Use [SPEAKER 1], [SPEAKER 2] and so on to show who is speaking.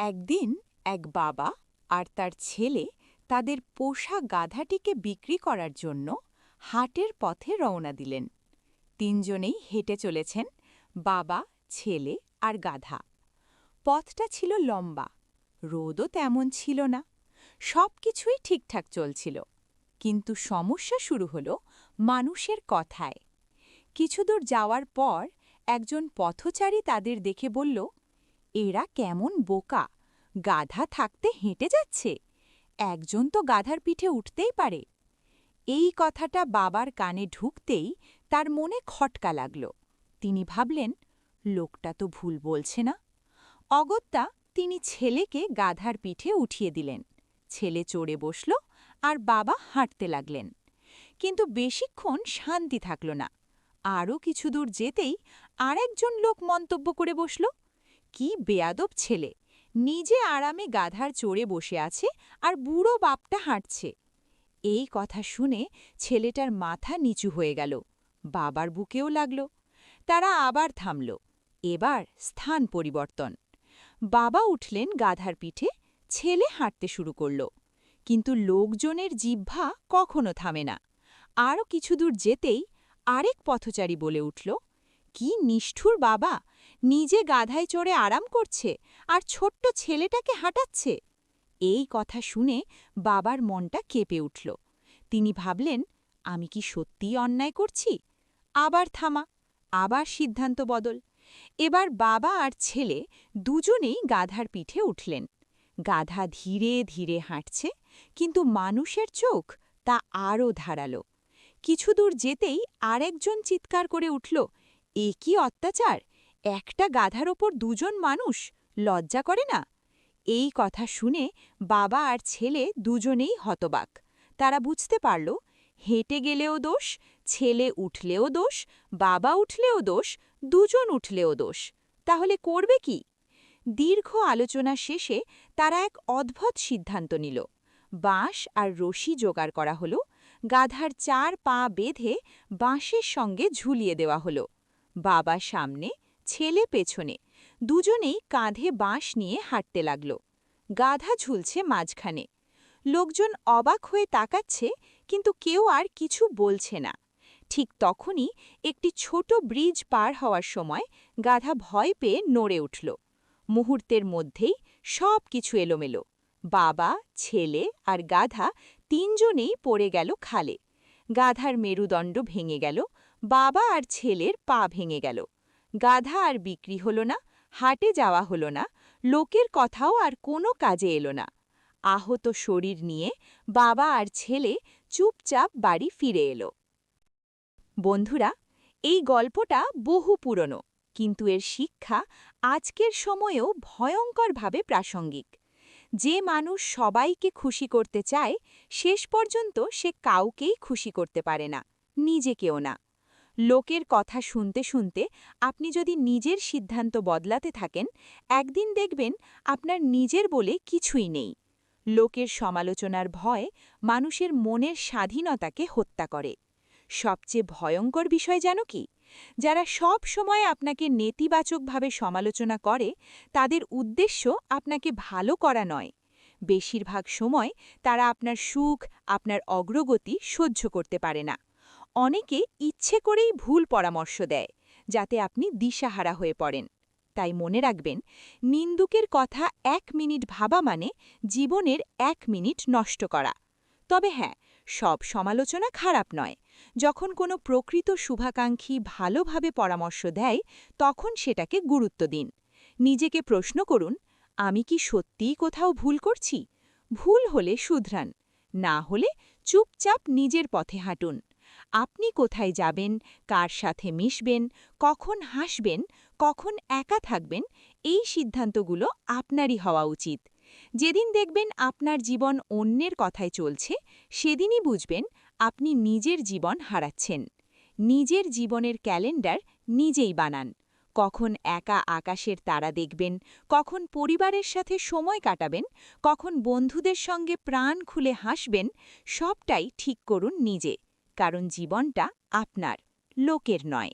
[SPEAKER 1] একদিন এক বাবা আর তার ছেলে তাদের পোষা গাধাটিকে বিক্রি করার জন্য হাটের পথে রওনা দিলেন। তিনজনেই হেঁটে চলেছেন, বাবা, ছেলে আর গাধা। পথটা ছিল লম্বা, রোদও তেমন ছিল না, সবকিছুই ঠিকঠাক চলছিল। কিন্তু সমস্যা শুরু হলো মানুষের কথায়। কিছুদূর যাওয়ার পর একজন পথচারী তাদের দেখে বলল, এরা কেমন বোকা, গাধা থাকতে হেঁটে যাচ্ছে, একজন তো গাধার পিঠে উঠতেই পারে। এই কথাটা বাবার কানে ঢুকতেই তার মনে খটকা লাগল। তিনি ভাবলেন, লোকটা তো ভুল বলছে না। অগত্যা তিনি ছেলেকে গাধার পিঠে উঠিয়ে দিলেন। ছেলে চড়ে বসল আর বাবা হাঁটতে লাগলেন। কিন্তু বেশিক্ষণ শান্তি থাকল না। আরও কিছু দূর যেতেই আরেকজন লোক মন্তব্য করে বসল, কি বেয়াদব ছেলে, নিজে আরামে গাধার চড়ে বসে আছে আর বুড়ো বাপটা হাঁটছে। এই কথা শুনে ছেলেটার মাথা নিচু হয়ে গেল, বাবার বুকেও লাগল। তারা আবার থামল, এবার স্থান পরিবর্তন। বাবা উঠলেন গাধার পিঠে, ছেলে হাঁটতে শুরু করল। কিন্তু লোকজনের জিহ্বা কখনো থামে না। আরও কিছু দূর যেতেই আরেক পথচারী বলে উঠল, কি নিষ্ঠুর বাবা, নিজে গাধায় চড়ে আরাম করছে আর ছোট্ট ছেলেটাকে হাঁটাচ্ছে। এই কথা শুনে বাবার মনটা কেঁপে উঠল। তিনি ভাবলেন, আমি কি সত্যিই অন্যায় করছি? আবার থামা, আবার সিদ্ধান্ত বদল। এবার বাবা আর ছেলে দুজনেই গাধার পিঠে উঠলেন। গাধা ধীরে ধীরে হাঁটছে, কিন্তু মানুষের চোখ তা আরও ধারালো। কিছু দূর যেতেই আরেকজন চিৎকার করে উঠল, এ কি অত্যাচার, একটা গাধার ওপর দুজন মানুষ, লজ্জা করে না? এই কথা শুনে বাবা আর ছেলে দুজনেই হতবাক। তারা বুঝতে পারল, হেঁটে গেলেও দোষ, ছেলে উঠলেও দোষ, বাবা উঠলেও দোষ, দুজন উঠলেও দোষ। তাহলে করবে কি? দীর্ঘ আলোচনা শেষে তারা এক অদ্ভুত সিদ্ধান্ত নিল। বাঁশ আর রশি জোগাড় করা হলো, গাধার 4 পা বেঁধে বাঁশের সঙ্গে ঝুলিয়ে দেওয়া হলো। বাবা সামনে, ছেলে পেছনে, দুজনেই কাঁধে বাঁশ নিয়ে হাঁটতে লাগল। গাধা ঝুলছে মাঝখানে। লোকজন অবাক হয়ে তাকাচ্ছে, কিন্তু কেউ আর কিছু বলছে না। ঠিক তখনই একটি ছোট ব্রিজ পার হওয়ার সময় গাধা ভয় পেয়ে নড়ে উঠল। মুহূর্তের মধ্যেই সব কিছু এলোমেলো। বাবা, ছেলে আর গাধা তিনজনেই পড়ে গেল খালে। গাধার মেরুদণ্ড ভেঙে গেল, বাবা আর ছেলের পা ভেঙে গেল। গাধা আর বিক্রি হলো না, হাটে যাওয়া হলো না, লোকের কথাও আর কোনো কাজে এলো না। আহত শরীর নিয়ে বাবা আর ছেলে চুপচাপ বাড়ি ফিরে এলো। বন্ধুরা, এই গল্পটা বহু পুরনো, কিন্তু এর শিক্ষা আজকের সময়েও ভয়ঙ্করভাবে প্রাসঙ্গিক। যে মানুষ সবাইকে খুশি করতে চায়, শেষ পর্যন্ত সে কাউকেই খুশি করতে পারে না, নিজেকেও না। লোকের কথা শুনতে শুনতে আপনি যদি নিজের সিদ্ধান্ত বদলাতে থাকেন, একদিন দেখবেন আপনার নিজের বলে কিছুই নেই। লোকের সমালোচনার ভয় মানুষের মনের স্বাধীনতাকে হত্যা করে। সবচেয়ে ভয়ঙ্কর বিষয় জানো কি? যারা সব সময় আপনাকে নেতিবাচকভাবে সমালোচনা করে, তাদের উদ্দেশ্য আপনাকে ভালো করা নয়। বেশিরভাগ সময় তারা আপনার সুখ, আপনার অগ্রগতি সহ্য করতে পারে না। অনেকে ইচ্ছে করেই ভুল পরামর্শ দেয়, যাতে আপনি দিশাহারা হয়ে পড়েন। তাই মনে রাখবেন, নিন্দুকের কথা 1 মিনিট ভাবা মানে জীবনের 1 মিনিট নষ্ট করা। তবে হ্যাঁ, সব সমালোচনা খারাপ নয়। যখন কোনো প্রকৃত শুভাকাঙ্ক্ষী ভালোভাবে পরামর্শ দেয়, তখন সেটাকে গুরুত্ব দিন। নিজেকে প্রশ্ন করুন, আমি কি সত্যিই কোথাও ভুল করছি? ভুল হলে শুধরান, না হলে চুপচাপ নিজের পথে হাঁটুন। আপনি কোথায় যাবেন, কার সাথে মিশবেন, কখন হাসবেন, কখন একা থাকবেন, এই সিদ্ধান্তগুলো আপনারই হওয়া উচিত। যেদিন দেখবেন আপনার জীবন অন্যের কথায় চলছে, সেদিনই বুঝবেন আপনি নিজের জীবন হারাচ্ছেন। নিজের জীবনের ক্যালেন্ডার নিজেই বানান। কখন একা আকাশের তারা দেখবেন, কখন পরিবারের সাথে সময় কাটাবেন, কখন বন্ধুদের সঙ্গে প্রাণ খুলে হাসবেন, সবটাই ঠিক করুন নিজে। কারণ জীবনটা আপনার, লোকের নয়।